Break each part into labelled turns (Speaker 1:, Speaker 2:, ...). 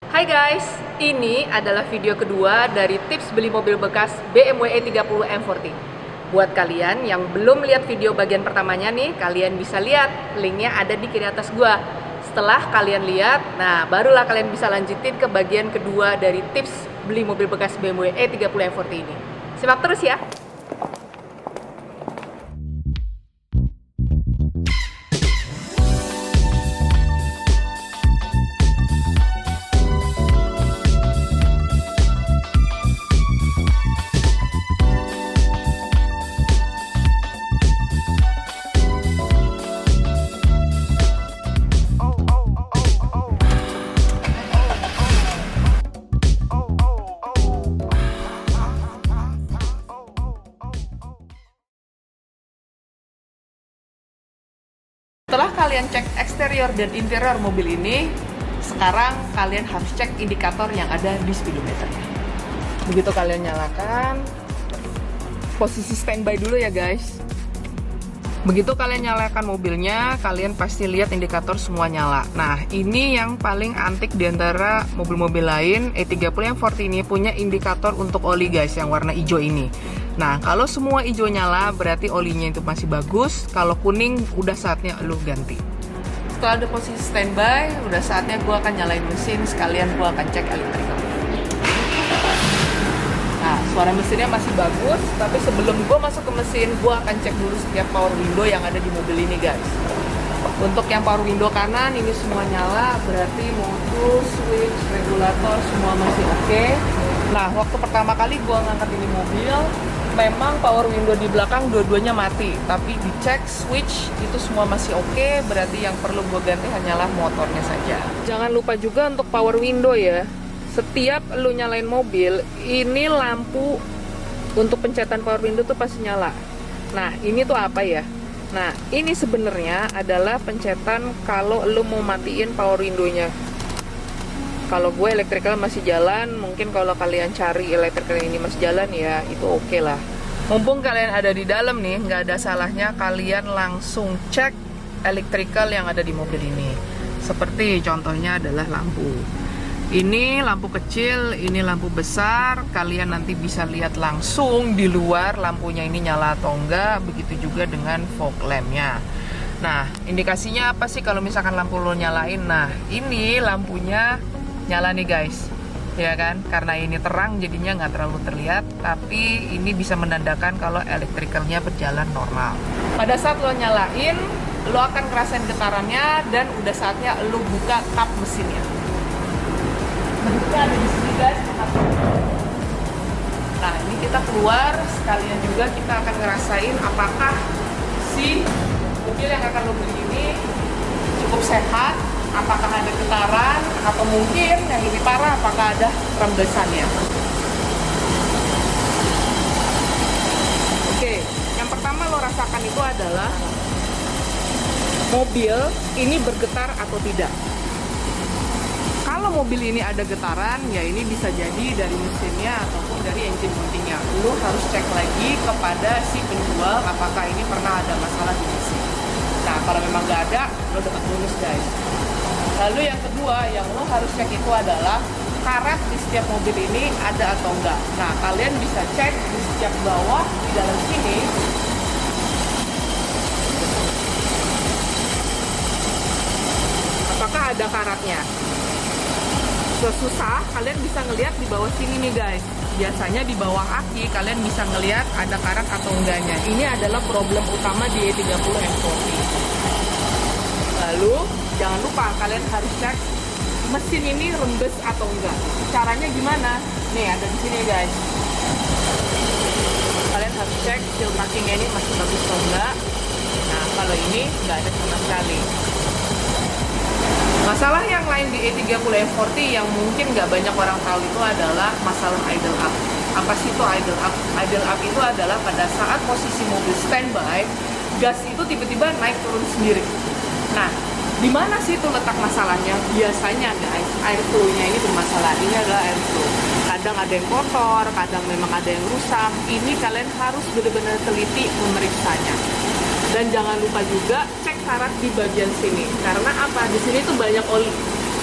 Speaker 1: Hai guys, ini adalah video kedua dari tips beli mobil bekas BMW E30 M40. Buat kalian yang belum lihat video bagian pertamanya nih, kalian bisa lihat, linknya ada di kiri atas gua. Setelah kalian lihat, nah barulah kalian bisa lanjutin ke bagian kedua dari tips beli mobil bekas BMW E30 M40 ini. Simak terus ya. Setelah kalian cek eksterior dan interior mobil ini, sekarang kalian harus cek indikator yang ada di speedometernya. Begitu kalian nyalakan, posisi standby dulu ya guys. Begitu kalian nyalakan mobilnya, kalian pasti lihat indikator semua nyala. Nah, ini yang paling antik di antara mobil-mobil lain. E30 M40 ini punya indikator untuk oli guys, yang warna hijau ini. Nah, kalau semua hijau nyala, berarti olinya itu masih bagus. Kalau kuning, udah saatnya lu ganti. Setelah ada posisi standby, udah saatnya gue akan nyalain mesin, sekalian gue akan cek elektrikal. Nah, suara mesinnya masih bagus, tapi sebelum gue masuk ke mesin, gue akan cek dulu setiap power window yang ada di mobil ini guys. Untuk yang power window kanan, ini semua nyala, berarti motor, switch, regulator, semua masih oke. Nah, waktu pertama kali gue ngangkat ini mobil, memang power window di belakang dua-duanya mati, tapi dicek switch itu semua masih oke, berarti yang perlu gue ganti hanyalah motornya saja. Jangan lupa juga untuk power window ya. Setiap lu nyalain mobil, ini lampu untuk pencetan power window tuh pasti nyala. Nah, ini tuh apa ya? Nah, ini sebenarnya adalah pencetan kalau lu mau matiin power window-nya. Kalau gue electrical masih jalan, mungkin kalau kalian cari electrical ini masih jalan ya itu oke lah. Mumpung kalian ada di dalam nih, nggak ada salahnya kalian langsung cek electrical yang ada di mobil ini. Seperti contohnya adalah lampu. Ini lampu kecil, ini lampu besar. Kalian nanti bisa lihat langsung di luar lampunya ini nyala atau enggak. Begitu juga dengan fog lamp-nya. Nah, indikasinya apa sih kalau misalkan lampu lo nyalain? Nah, ini lampunya nyala nih guys, ya kan? Karena ini terang jadinya nggak terlalu terlihat, tapi ini bisa menandakan kalau elektrikalnya berjalan normal. Pada saat lo nyalain, lo akan ngerasain getarannya dan udah saatnya lo buka kap mesinnya. Bentuknya ada di sini guys. Nah, ini kita keluar, sekalian juga kita akan ngerasain apakah si mobil yang akan lo beli ini cukup sehat, apakah ada getaran, atau mungkin yang lebih parah, apakah ada rembesannya. Oke, yang pertama lo rasakan itu adalah mobil ini bergetar atau tidak. Kalau mobil ini ada getaran, ya ini bisa jadi dari mesinnya ataupun dari engine mountingnya. Lo harus cek lagi kepada si penjual apakah ini pernah ada masalah di mesin. Nah, kalau memang nggak ada, lo dapat bonus guys. Lalu yang kedua yang lo harus cek itu adalah karet di setiap mobil ini ada atau enggak. Nah, kalian bisa cek di setiap bawah di dalam sini. Apakah ada karetnya? Susah, kalian bisa ngelihat di bawah sini nih guys. Biasanya di bawah aki kalian bisa ngelihat ada karet atau enggaknya. Ini adalah problem utama di E30 M40. Lalu jangan lupa kalian harus cek mesin ini rembes atau enggak. Caranya gimana? Nih ada di sini guys. Kalian harus cek seal markingnya ini masih bagus atau enggak. Nah, kalau ini enggak ada sama sekali. Masalah yang lain di E30 M40 yang mungkin nggak banyak orang tahu itu adalah masalah idle up. Apa sih itu idle up? Idle up itu adalah pada saat posisi mobil standby, gas itu tiba-tiba naik turun sendiri. Nah, di mana sih itu letak masalahnya? Biasanya guys, air flow-nya ini bermasalah. Ini adalah air flow. Kadang ada yang kotor, kadang memang ada yang rusak. Ini kalian harus benar-benar teliti memeriksanya. Dan jangan lupa juga cek karat di bagian sini. Karena apa? Di sini tuh banyak oli.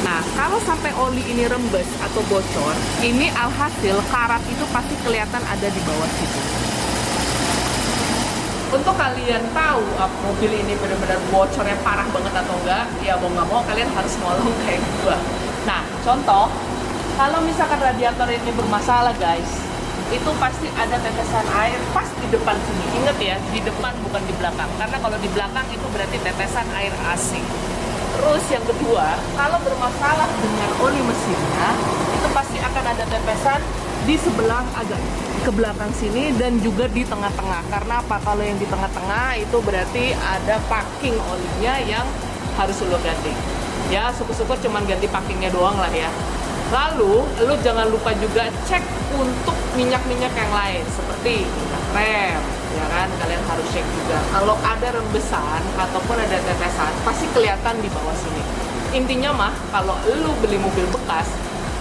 Speaker 1: Nah, kalau sampai oli ini rembes atau bocor, ini alhasil karat itu pasti kelihatan ada di bawah situ. Untuk kalian tahu mobil ini benar-benar bocornya parah banget atau enggak, ya mau nggak mau kalian harus nolong kayak gua. Nah, contoh, kalau misalkan radiator ini bermasalah guys, itu pasti ada tetesan air pas di depan sini. Ingat ya, di depan bukan di belakang. Karena kalau di belakang itu berarti tetesan air AC. Terus yang kedua, kalau bermasalah dengan oli mesinnya, itu pasti akan ada tetesan di sebelah agak ke belakang sini dan juga di tengah-tengah. Karena apa? Kalau yang di tengah-tengah itu berarti ada packing olinya yang harus lo ganti. Ya, syukur-syukur cuman ganti packingnya doang lah ya. Lalu, lu jangan lupa juga cek untuk minyak-minyak yang lain seperti minyak rem, ya kan? Kalian harus cek juga. Kalau ada rembesan ataupun ada tetesan, pasti kelihatan di bawah sini. Intinya mah, kalau lu beli mobil bekas,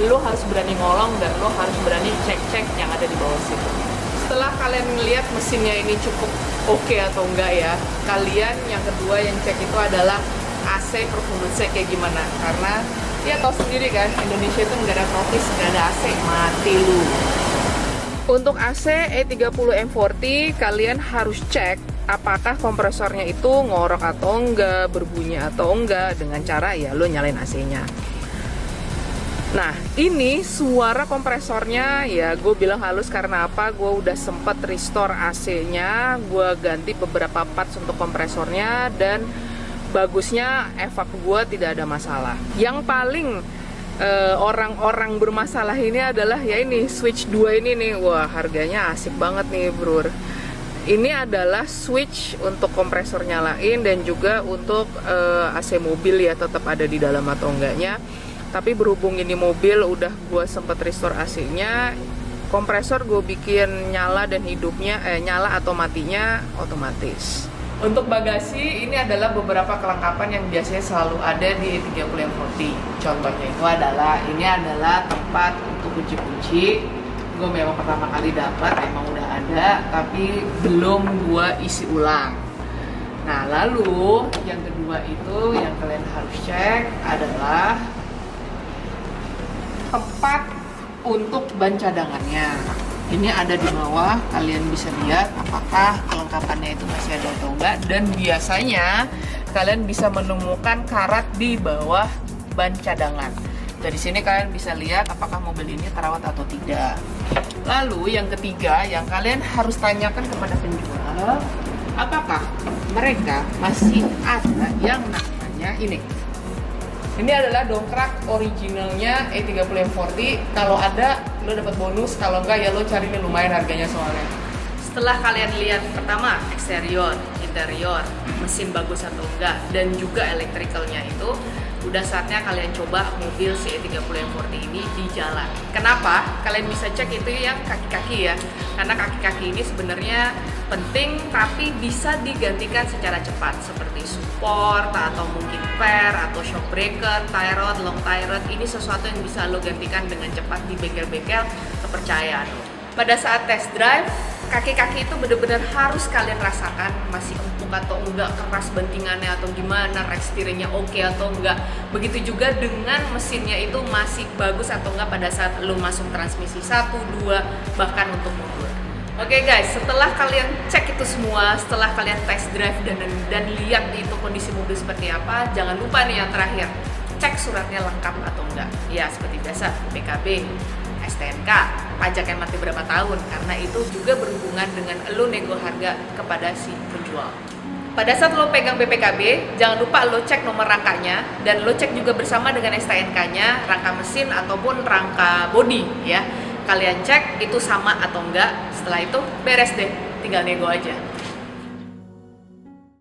Speaker 1: lu harus berani ngolong dan lu harus berani cek-cek yang ada di bawah sini. Setelah kalian ngelihat mesinnya ini cukup oke atau enggak ya, kalian yang kedua yang cek itu adalah AC performance kayak gimana. Karena ya tahu sendiri kan, Indonesia itu negara tropis, nggak ada AC, mati lu. Untuk AC E30 M40, kalian harus cek apakah kompresornya itu ngorok atau enggak, berbunyi atau enggak, dengan cara ya lo nyalain AC-nya. Nah, ini suara kompresornya ya gue bilang halus karena apa? Gue udah sempet restore AC-nya, gue ganti beberapa parts untuk kompresornya dan bagusnya evap gue tidak ada masalah. Yang paling orang-orang bermasalah ini adalah ya ini switch 2 ini nih. Wah, harganya asik banget nih bro. Ini adalah switch untuk kompresor nyalain dan juga untuk AC mobil ya tetap ada di dalam atau enggaknya. Tapi berhubung ini mobil udah gue sempet restore AC-nya, kompresor gue bikin nyala dan hidupnya nyala atau matinya otomatis. Untuk bagasi, ini adalah beberapa kelengkapan yang biasanya selalu ada di E30 M40. Contohnya itu adalah, ini adalah tempat untuk kunci-kunci. Gue memang pertama kali dapat, emang udah ada, tapi belum gue isi ulang. Nah, lalu yang kedua itu yang kalian harus cek adalah tempat untuk ban cadangannya. Ini ada di bawah, kalian bisa lihat apakah kelengkapannya itu masih ada atau enggak. Dan biasanya kalian bisa menemukan karat di bawah ban cadangan. Dari sini kalian bisa lihat apakah mobil ini terawat atau tidak. Lalu yang ketiga yang kalian harus tanyakan kepada penjual, apakah mereka masih ada yang namanya ini. Ini adalah dongkrak originalnya E30 M40. Kalau ada, lo dapat bonus. Kalau enggak, ya lo cari nih, lumayan harganya soalnya. Setelah kalian lihat pertama eksterior, interior, mesin bagus atau enggak, dan juga electricalnya itu, udah saatnya kalian coba mobil si E30 M40 ini di jalan. Kenapa? Kalian bisa cek itu yang kaki-kaki ya. Karena kaki-kaki ini sebenarnya penting tapi bisa digantikan secara cepat seperti support atau mungkin fair atau shock breaker, tie rod, long tie rod. Ini sesuatu yang bisa lo gantikan dengan cepat di bengkel-bengkel kepercayaan. Pada saat test drive, kaki-kaki itu benar-benar harus kalian rasakan masih empuk atau enggak, keras bentingannya atau gimana, rack steeringnya oke atau enggak. Begitu juga dengan mesinnya itu masih bagus atau enggak pada saat lo masuk transmisi 1, 2, bahkan untuk mundur. Oke guys, setelah kalian cek itu semua, setelah kalian test drive dan lihat itu kondisi mobil seperti apa, jangan lupa nih yang terakhir, cek suratnya lengkap atau enggak. Ya seperti biasa, PKB, STNK, pajak yang mati berapa tahun, karena itu juga berhubungan dengan lo nego harga kepada si penjual. Pada saat lo pegang BPKB, jangan lupa lo cek nomor rangkanya dan lo cek juga bersama dengan STNK-nya, rangka mesin ataupun rangka bodi ya. Kalian cek itu sama atau enggak, setelah itu beres deh, tinggal nego aja.